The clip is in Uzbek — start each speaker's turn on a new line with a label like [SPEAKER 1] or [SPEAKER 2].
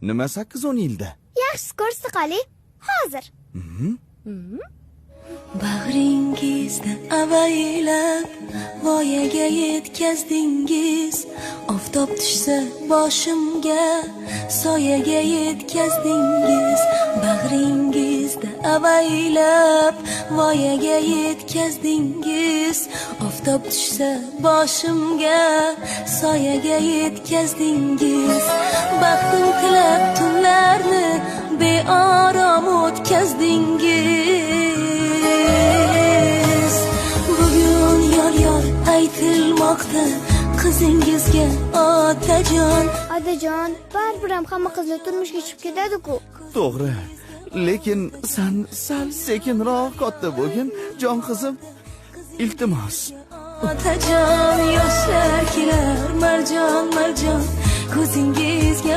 [SPEAKER 1] Nima 8-10 yilda?
[SPEAKER 2] Yaxshi ko'rsa qoling. Hozir.
[SPEAKER 3] Bag'ringizda avaylab voyaga yetkazdingiz. Oftob tushsa boshimga soyaga yetkazdingiz. Bag'ringizda avaylab voyaga yetkazdingiz. Oftob tushsa boshimga soyaga yetkazdingiz. Baxtim tilab tunlarni beorom o'tkazdingiz. Bugun yor aytilmoqda qizingizga otajon.
[SPEAKER 2] Otajon, baribir ham hamma qizlar turmushga chiqib ketadi-ku.
[SPEAKER 1] To'g'ri. Lekin sen sal sekinroq katta bo'lgin, jon qizim. Iltimos.
[SPEAKER 3] Otajon, yoshlar kelar marjon ko'zingizga